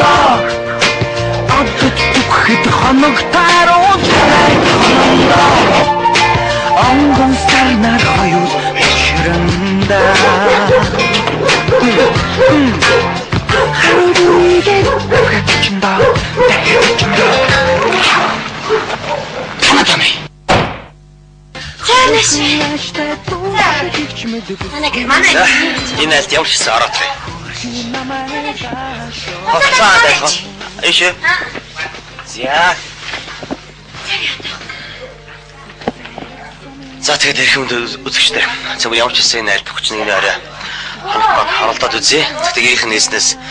хонондоо одод бүхэд хоногтаруу хонондоо онгон сарнаар хоёр ширэнда 하루이게 붙인다 붙인다 하나다네 자나씨 하나 이날 띄엄시서 알았대 허싸한테 이슈 자 За тэгээд ирэх хүнд үзэгчтэй. Зөв ямар ч хэсэг найлт хүчнийг нэрээ харалтаад үзье. Тэгээд ирэх нээснээс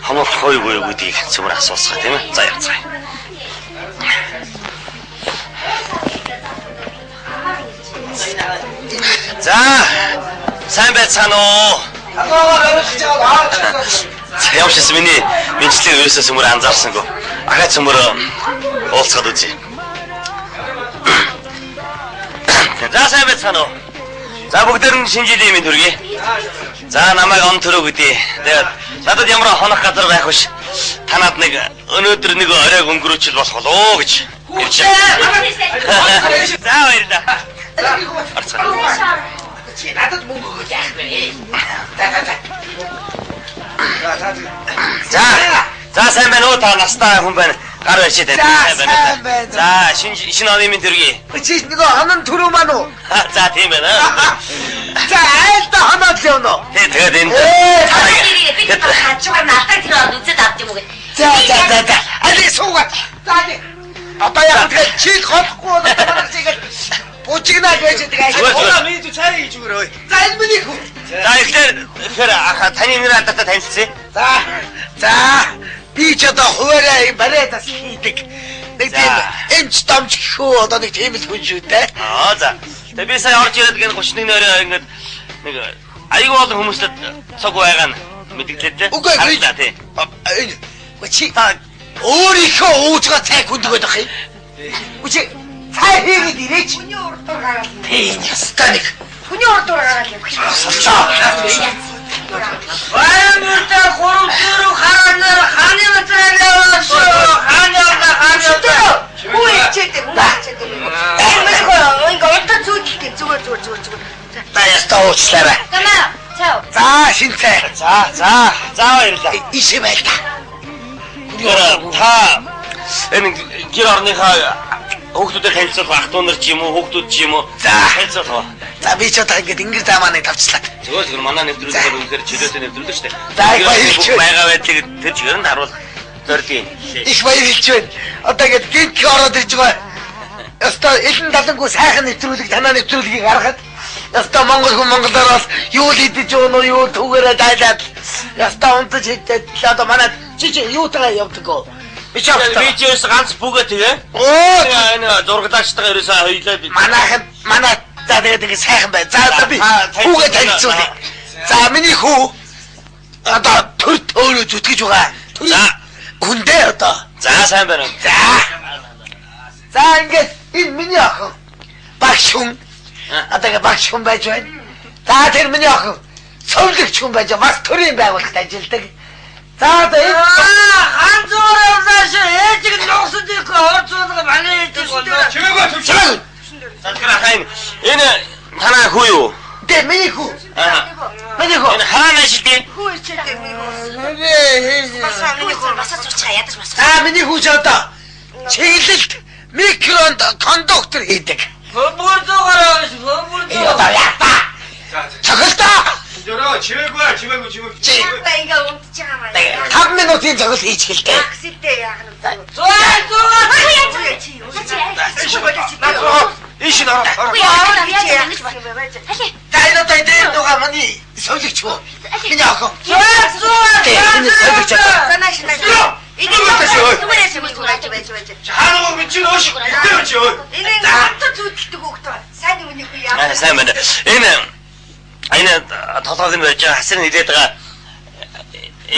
хамаг хой гэдгийг зөвөр асууцгаа тийм ээ. За явцгаая. За сайн байцгаана уу? Ямар ч хэсэг миний мэдчлэг ерөөсөө зөвөр анзаарсангүй. Ахаа зөвөр уулзгаад үзье. За сайн байцгаана уу? За бүгдээр нь шинэ жилийн минь төргий. За намайг он төрөө гэдээ. Тэгээд надад ямар хонох газар байх биш. Танад нэг өнөөдөр нэг оройг өнгөрөөчл болох болоо гэж ирж байна. За баярлалаа. Чи надад мөнгө өгөх яах вэ? За сайн байна уу та настай хүн байна. Гар барьчаад байна. За шинэ оны минь төргий. Чи нэг хонон төрөө маань уу? За тийм байна. За айлда хоноод л явна уу? Тэгээд энэ бид хажуугаар надад тэр үзэд авч юм уу гэ. За. Али суугаад. За одоо яг тэгээд чи холохгүй болоод тэгээд бужигнаа гэж тэгээд оо минь цай хийж өгөрөө. За энэ миний хүү. За ихлээр аха таны нэр адартаа танилцъя. За би ч одоо хуурай барайдас хийдэг. Нэг тийм эмч домч хөө одоо нэг тийм л хүн шүү дээ. За. Тэгээ би сая орж ирээд гэн 31 нөрөө ингээд нэг аюу олон хүмүүстд цог байгаа нь мэдгэлээ дээ. Үгүй тий. Чи өөрийнхөө уужгаа цай хүндгээд ах юм. Үгүй цай хийгээд ирээч. Хүний урдуур гараад. Тийм ястаник. Хүний урдуур гараад юм. Ваймурта хорумтуру харанар ханы материалаас ханы Үгүй читэй. Ингээ одоо зүгээр. Та ястаа уучлаарай. За шинцээ. За баярлалаа. Иши байл та. Та энэ гэр орныхаа хүүхдүүдэд хэлцэх ах トゥ нар ч юм уу хүүхдүүд ч юм уу хэлцэх уу. За би ч одоо ингэр замааныг тавцлаа. Зүгээр манай нэвтрүүлгээр үнэхээр чөлөөтэй нэвтрүүлдэг шүү дээ. За их баярлж байна. Байга байдлыг тэр чигээр нь харуулах зорилгын. Их баярлж байна. Одоо ингэ гинт ороод ирж байгаа. Яста элен талангүй сайхан нэвтрүүлэг танаа нэвтрүүлгийг гаргахад яста Монгол хүн монголоор бол юу л идэж өгнө юу түүгээрээ дайлаад яста унтаж хийдэг одоо манай чи юутайгаа явдаг. Би ч видеоос ганц бүгэ тэгээ. Оо энэ зурагдаачтайгаа ерөөсөө хоёлаа манай за тэгээд сайхан бай. За би хүүгээ танилцуулъя. За миний хүү одоо төр төөрөө зүтгэж байгаа. За хүндээ одоо. За сайн байна. За ингээд энэ миний охин багш хүн. Одоо багш хүн байж байна. За тэр миний охин цовлогч хүн байж бас төрийн байгууллагт ажилладаг. За энэ ханзуураас ээжиг ногсодыг орцуулга манай ээжиг болоо. чимээгүй. Энэ танаа хүү юу? Тэ миний хүү. Миний хүү. Энэ хаана шилдэг? Хүү ичээдэг миний хүү. Басаа зурчаа ядаж бас. За миний хүү ч одоо чиглэлт микронд кондуктор хийдэг. Хөбөрзөөгөө Одоо яата. Цохолтоо. Жороо чимээгүй. Та ингээ унтж байгаа маа. 5 минутын цохол хийж хэлдэг. Такситэй яах нь. Ишин ороо. Тайна дээр дуга мани сольгч бо. Миний охин. Энэ сольгч. Хаана гэж нөөш гэж юу? Энэ хамт зүтэлдэг хөөхтэй. Сайн үнийг яа. Сайн байна. Энэ толгойг нь барьж хасрын хилээд байгаа.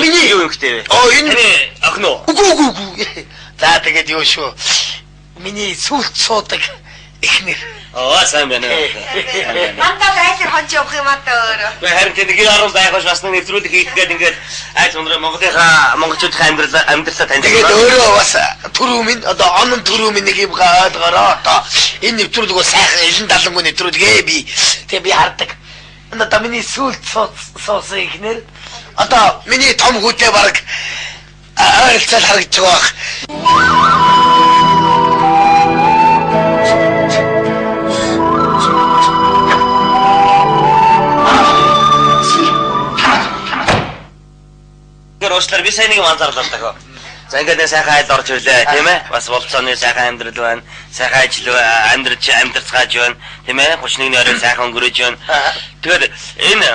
Миний юу юмхтэй вэ? Энэ охин уу? Үгүй. За тэгээд юу шүү. Миний сүлт суудаг Ихнэр. Сайн байна. Мантаа дайсар хонч явах юм аа өөр. Гэхдээ харин тэдний орон байх бас нэг нэвтрүүлэг хийх гээд ингээд айц өндөр монголчуудын амьдралаа таньж Тэгээд өөрөө бас төрөө минь одоо онон төрөө минь нэг юм ойлгороо одоо энэ нэвтрүүлэг бол сайхан элен далангүй нэвтрүүлгээ би тэгээ би хардаг. Энэ одоо миний сүүл цоос ихнэр одоо миний том хүүтэй баг ойлцол харагдж байгаа. Уучлаарай би сайн нэг юм анзаарлаа даа. За ингээд сайхан айл орж ирлээ тийм ээ. Бас болцооны сайхан амьдрал байна. Сайхан ажил амьдарцгааж байна. Тийм ээ. 31-ний орой сайхан өнгөрөөж байна. Тэгэхээр энэ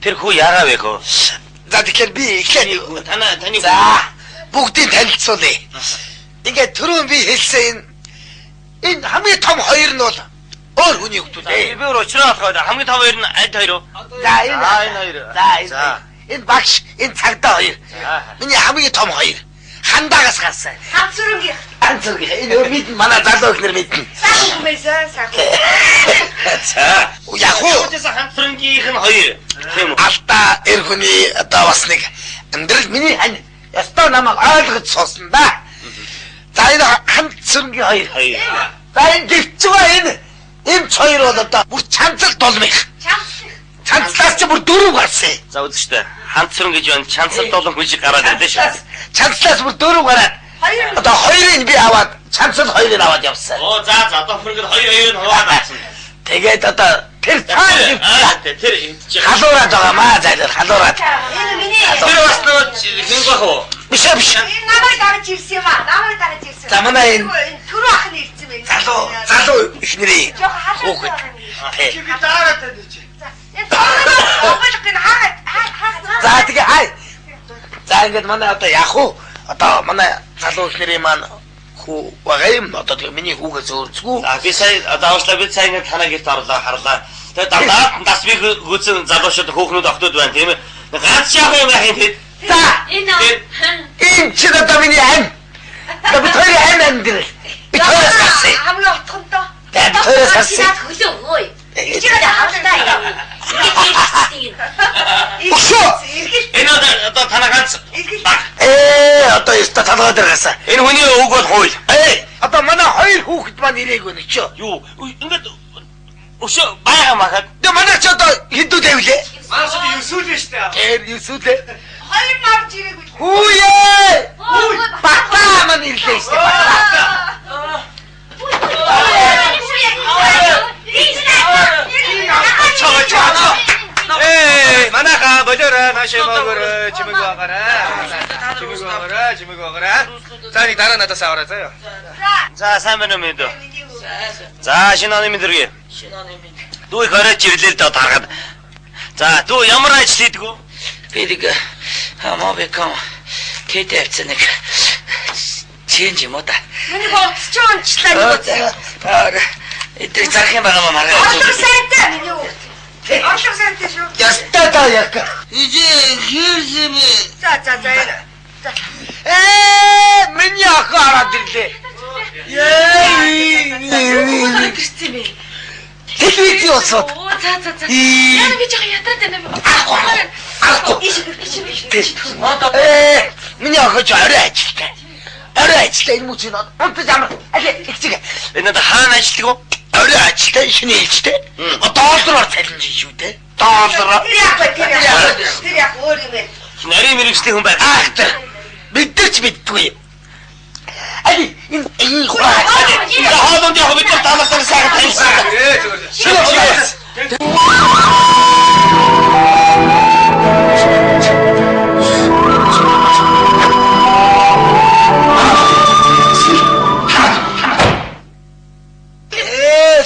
тэр хүү яагаа вэ хөө? За тэгэхээр би ихлээр таны за бүгдийг танилцуулъя. Ингээд түрүүн би хэлсэн энэ хамгийн том хоёр нь бол өөр хүний хүмүүс би өөр уучраа болохоо хамгийн том хоёр нь аль хоёр вэ? За энэ хоёр. За энэ багш, энэ цагдаа хоёр. Миний хамгийн том хоёр. Хандаагаас гарсан. Ганцүргийн. Энэ бид манай залуу ихнэр мэднэ. Сайхан байсан, сайхан. За. Яг уу. Хандсрангийнх нь хоёр. Тийм үү? Алдаа эр хүний одоо бас нэг амьдрал миний хань. Ястаа намайг ойлгож суусан да. За энэ хандсрангийн хоёр. За энэ дэвчгаа энэ эмч хоёр бол одоо бүр чанцал долмих. Чанцлаас ч бүр дөрөв гарсан. За үзэж штэ. Хандсран гэж байна. Чанцал долон хүн шиг гараад ирлээ шүү. Чанцлаас бүр дөрөв гараад. Одоо хоёрыг би аваад чанцал хоёрыг аваад явсан. Оо за одоо хүргээд хоёр нь хуваад авсан. Тэгээд одоо тэр цааш тэр эвдэж халуураад байгаа маа зайлал халуураад. Энэ миний тэр бас нөгөө хэн бах уу? Биш. энэ намайг дагаж ирсэн юм аа. Намайг дагаж ирсэн. За манай энэ түрүү ах нь ирсэн байна. залуу ихнэрийн Жохо халуун. хүүхэд. Би даараад байна чи. За тэгээ хай. За ингээд манай одоо яах вэ? Одоо манай залуу ихнэрийн маань хүү байгаа юм. Одоо тэгээ миний хүүгээс өөрцгүү. А би сая одоо уушлаа би сая ингээд танаа гэрт орлоо харлаа. Тэгээ дандаа нас би гүцэн залуучууд хөөхнүүд октод байна тийм ээ. Ганц яах юм яах юм бэ? За энэ чи одоо миний ань. Одоо би төрийн ань амьдрал. Би төрөөс гарсан. Хамгийн отхонтой. Би төрөөс гарсан. Хөлөө ой. Ичээд хавтаа яа. Энэ одоо танаа ганц. Одоо яста талгаа дээр гасан. Энэ хүний үг бол хууль. Одоо манай хоёр хүүхэд маань ирээгүй нэг ч. Юу ингээд өшөө байгаа махад. Тэгээ манай ч одоо хэдүү тавилээ. Маш их юусүүлээ штэ. Юусүүлээ. Хоёр марж ирээгүй. Хүүе! Бата маань ирлээ штэ. Манаха болоорой наашаа маагаарай чимэг байгаарай. За нэг дараа надаас аваарай заяа. За сайн байна уу мэд. За шинэ оны мэдрэг. Дүү их оройч ирлээ л доо тарахад. За дүү ямар ажил хийдэг вэ? Би нэг мобиком кэдэ авцсан нэг чэнж юм уу да. Миний голч ч онцлаа нэг. Эдрийг зарах юм байгаа маа маргаа. Олор сайтай миний үү. Олор сайтай шүү. Яста та яг. Хийрсэн бэ. За. Миний ах хараад ирлээ. Гэрцээ бэ. Телевиз усууд. За. Яа гэж яатраад байна юм. Миний ах ч орой ажилтай. Энэ мөчийн онтож амар. Ихчиг. Энэ хаана ажилладаг вэ? Орой ажилтай, шинэ ээлжтэй. Доллараар цалинж шүү дээ. Доллараар. Тэр яг өөр юм байна. Нарийн мэрэгчлийн хүн байх. Ахтар. Мэдэрч мэддгүй. Энэ хураа. Хоолонд яг бид таамаасаа сайхан танилцсан.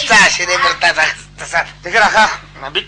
За шинэ мөрдөө тасаа. Тэгэхээр ахаа бид